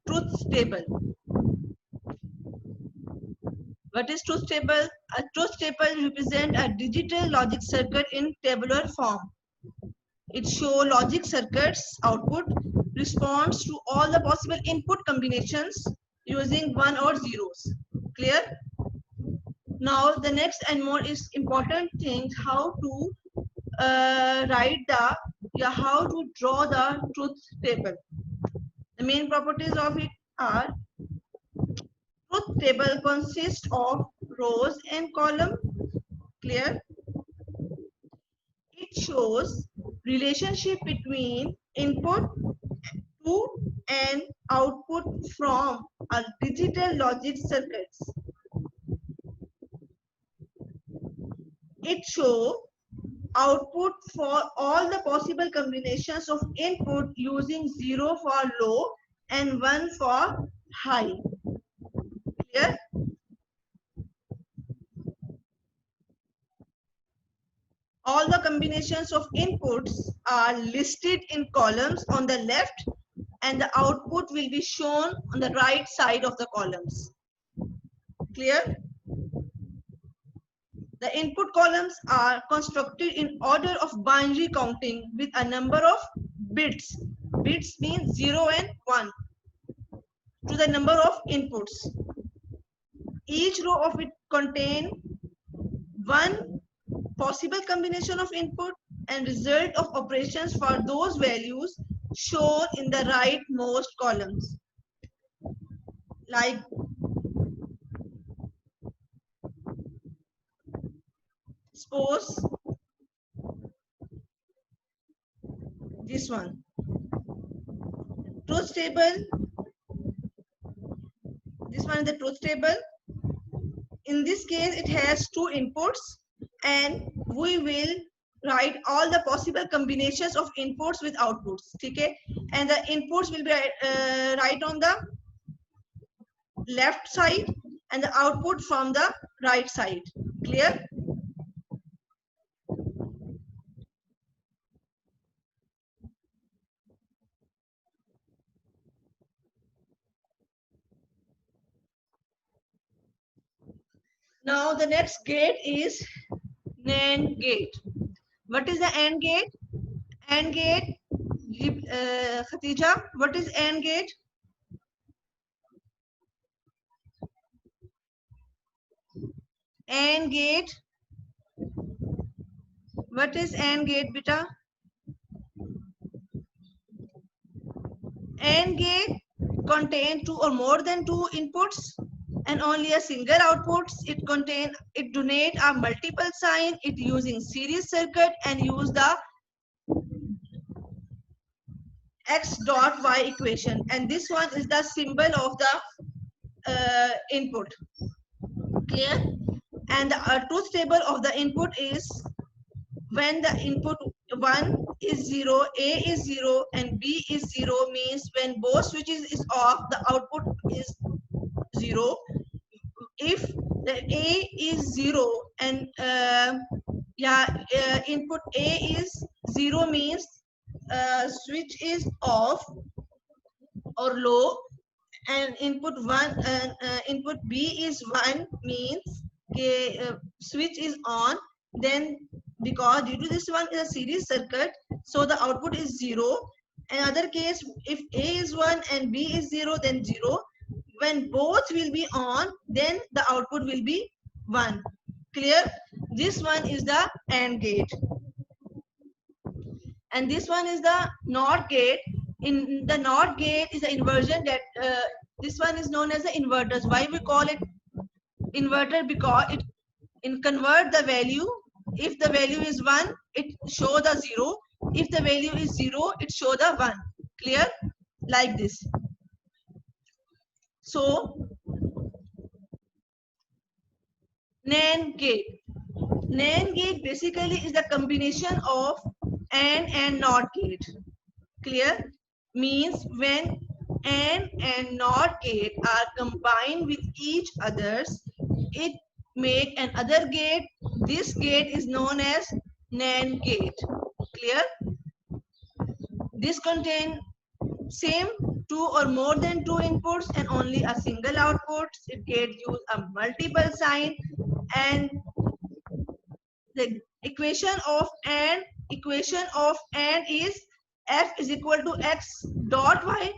Truth table. What is truth table? A truth table represents a digital logic circuit in tabular form. It shows logic circuits output responds to all the possible input combinations using one or zeros. Clear? Now the next and more is important thing, how to how to draw the truth table. The main properties of it are: truth table consists of rows and columns. Clear? It shows relationship between input to and output from a digital logic circuits. It shows output for all the possible combinations of input using 0 for low and 1 for high. Clear? All the combinations of inputs are listed in columns on the left, and the output will be shown on the right side of the columns. Clear? The input columns are constructed in order of binary counting with a number of bits. Bits means 0 and 1 to the number of inputs. Each row of it contains one possible combination of input and result of operations for those values shown in the rightmost columns. Like suppose this one, truth table. This one is the truth table. In this case, it has two inputs, and we will write all the possible combinations of inputs with outputs. Okay, and the inputs will be right on the left side, and the output from the right side. Clear? Now the next gate is NAND gate. What is the AND gate? AND gate, Khatija, what is AND gate? AND gate. What is AND gate, beta? AND gate contains two or more than two inputs and only a single output. It donate a multiple sign. It using series circuit and use the x dot y equation. And this one is the symbol of the input. Clear? And the truth table of the input is when the input 1 is 0, A is 0 and B is 0, means when both switches is off, the output is 0. If the A is 0 and input A is 0, means switch is off or low, and input B is 1, means switch is on. Then because due to this one is a series circuit, so the output is 0. Another case, if A is 1 and B is 0, then 0. When both will be on, then the output will be 1. Clear? This one is the AND gate. And this one is the NOT gate. In the NOT gate is the inversion that this one is known as the inverters. Why we call it inverter? Because it convert the value. If the value is 1, it show the 0. If the value is 0, it show the 1. Clear? Like this. So NAND gate. NAND gate basically is the combination of AND and NOT gate. Clear? Means when AND and NOT gate are combined with each others, it make another gate. This gate is known as NAND gate. Clear? This contain same two or more than two inputs and only a single output, it can use a multiple sign. And the equation of and is f is equal to x dot y.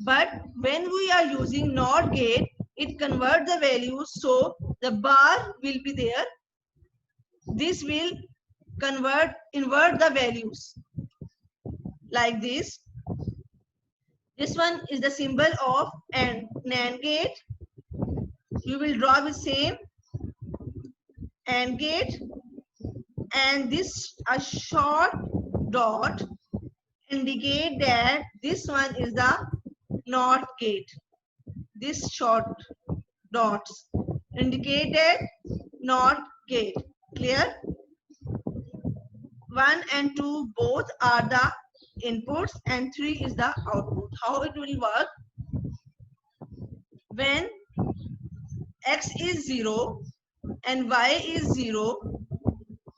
But when we are using NOT gate, it converts the values, so the bar will be there. This will invert the values like this. This one is the symbol of an NAND gate. You will draw the same AND gate, and this a short dot indicate that this one is the NOT gate. This short dots indicated NOT gate. Clear? 1 and 2 both are the inputs and 3 is the output. How it will work? When x is 0 and y is 0,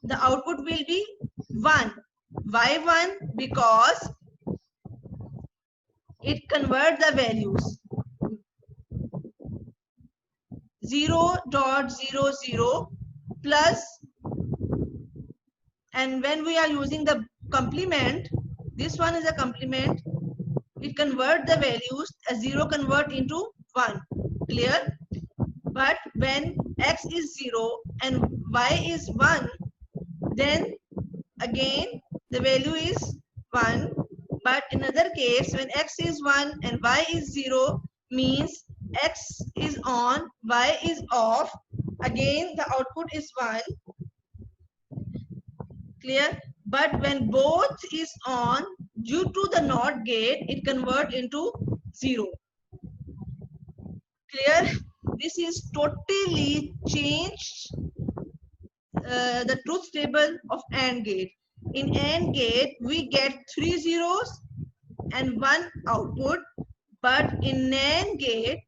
the output will be 1. Why 1? Because it converts the values 0.00 plus, and when we are using the complement, this one is a complement, it convert the values as 0 convert into 1. Clear? But when x is 0 and y is 1, then again the value is 1. But in other case, when x is 1 and y is 0, means x is on, y is off. Again the output is 1. Clear? But when both is on, due to the NOT gate, it convert into 0. Clear? This is totally changed the truth table of AND gate. In AND gate, we get 3 zeros and 1 output, but in NAND gate,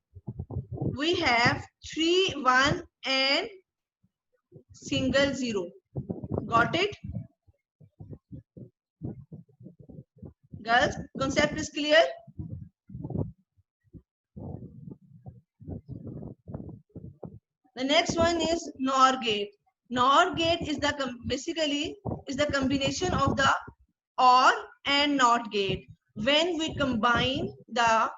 we have 3, 1 and single 0. Got it? Girls, concept is clear? The next one is NOR gate. NOR gate is basically the combination of the OR and NOT gate. When we combine the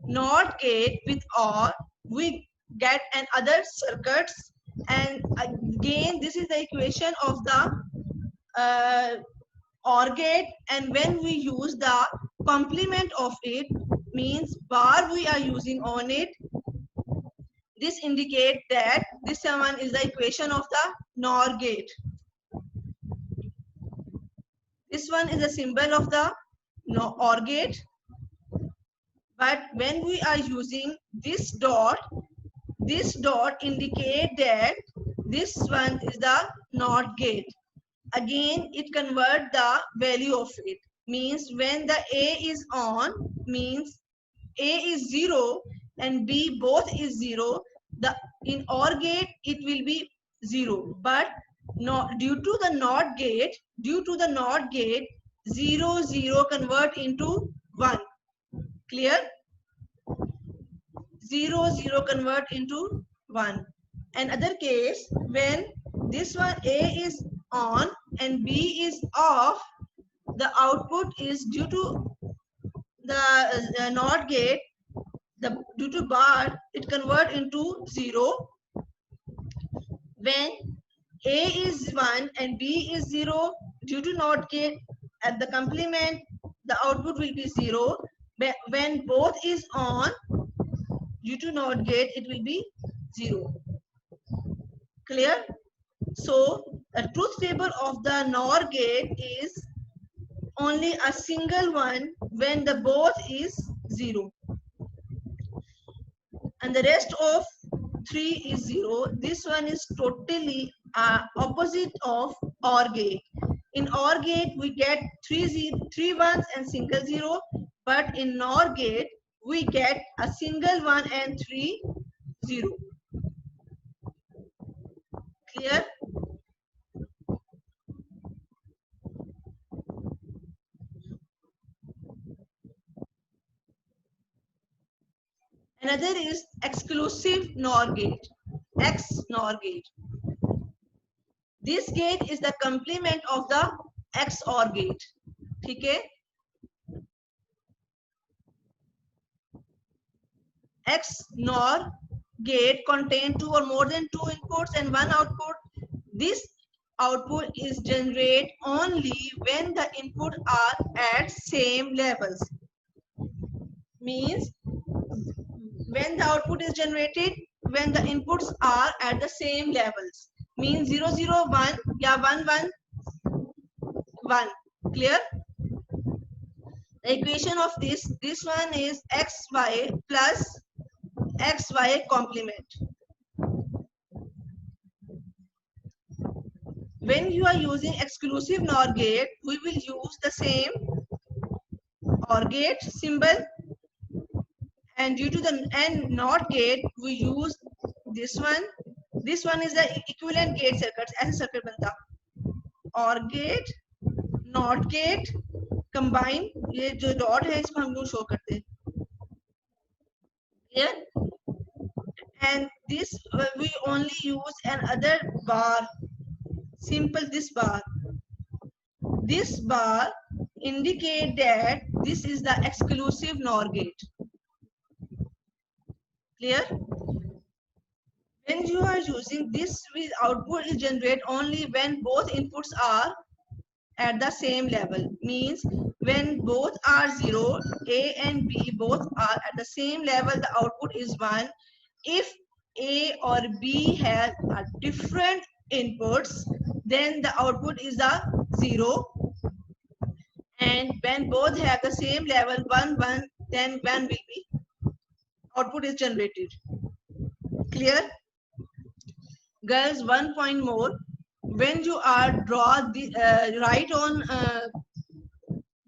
NOT gate with OR, we get another circuits, and again this is the equation of the OR gate, and when we use the complement of it, means bar we are using on it, this indicate that this one is the equation of the NOR gate. This one is a symbol of the OR gate. But when we are using this dot indicate that this one is the NOT gate. Again, it convert the value of it. Means when the A is on, means A is 0 and B both is 0. In OR gate, it will be 0. But due to the NOT gate, 0, 0 convert into 1. Clear? 0, 0 convert into 1. Another case, when this one A is on and B is off, the output is due to the NOT gate, due to bar, it convert into 0. When A is 1 and B is 0, due to NOT gate, at the complement, the output will be 0. When both is on, due to NOT gate, it will be 0. Clear? So the truth table of the NOR gate is only a single one when the both is 0. And the rest of 3 is 0. This one is totally opposite of OR gate. In OR gate, we get 3 ones and single 0. But in NOR gate, we get a single 1 and 3 0. Clear? Another is exclusive NOR gate, XNOR gate. This gate is the complement of the XOR gate. ठीक है? XNOR gate contain two or more than two inputs and one output. This output is generated only when the inputs are at same levels. Means when the output is generated when the inputs are at the same levels. Means 0 0 1 या 1 1 1. Clear? The equation of this one is xy plus xy complement. When you are using exclusive NOR gate, we will use the same OR gate symbol, and due to the AND NOT gate, we use this one. This one is the equivalent gate circuit. ऐसे circuit बनता. OR gate, NOT gate, combine. ये जो dot है इसको हम लोग show करते हैं. Clear? And this we only use another bar. Simple this bar. This bar indicate that this is the exclusive NOR gate. Clear? When you are using this, output is generated only when both inputs are at the same level. Means when both are 0, A and B both are at the same level, the output is 1. If A or B has a different inputs, then the output is a 0. And when both have the same level 1 1, then 1 will be output is generated. Clear? Girls, 1 point more. When you are write on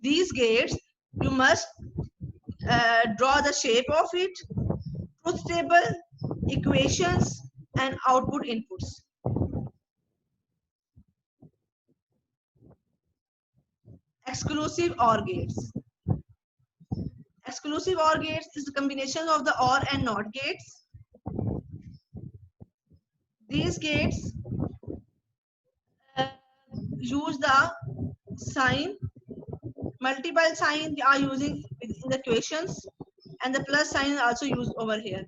these gates, you must draw the shape of it, truth table, equations, and output inputs. Exclusive OR gates. Exclusive OR gates is the combination of the OR and NOT gates. These gates use the sign, multiple sign are using in the equations, and the plus sign is also used over here.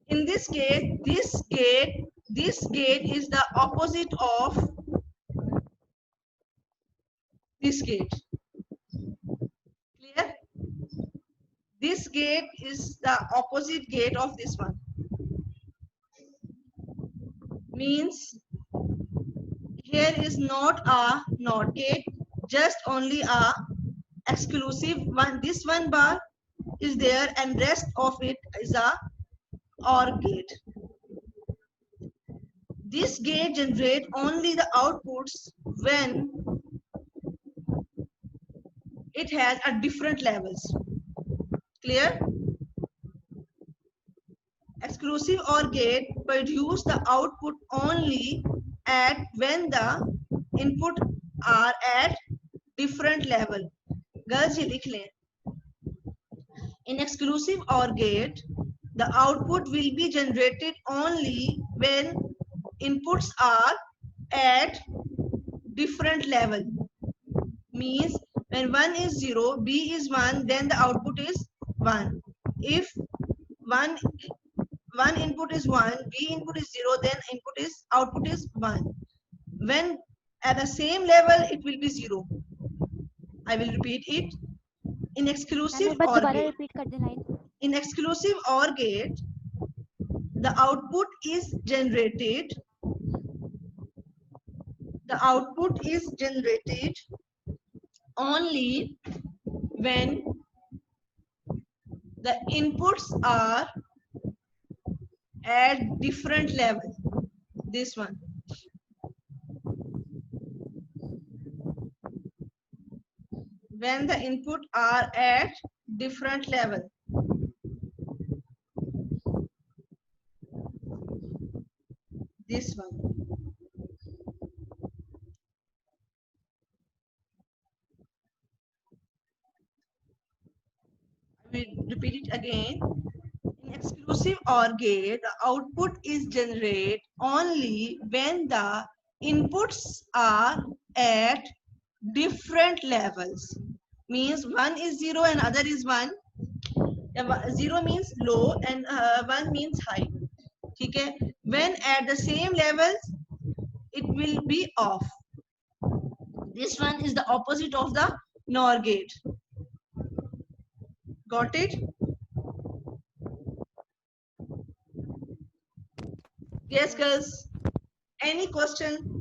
In this gate, this gate is the opposite of this gate. Clear? This gate is the opposite gate of this one. Means here is not a NOT gate, just only a exclusive one. This one bar is there and rest of it is a OR gate. This gate generates only the outputs when it has a different levels. Clear? Exclusive OR gate produce the output only at when the input are at different level. Girls, ये लिख लें. In exclusive OR gate, the output will be generated only when inputs are at different level. Means when 1 is 0, B is 1, then the output is 1. If one input is 1, B input is 0, then output is 1. When at the same level, it will be 0. I will repeat it. In exclusive OR gate, in exclusive OR gate, the output is generated. The output is generated only when the inputs are at different level. This one. When the input are at different level. This one. repeat it again. In exclusive OR gate, the output is generated only when the inputs are at different levels. Means one is 0 and other is 1. 0 means low and 1 means high. Okay? When at the same levels, it will be off. This one is the opposite of the NOR gate. Got it? Yes, girls. Any question?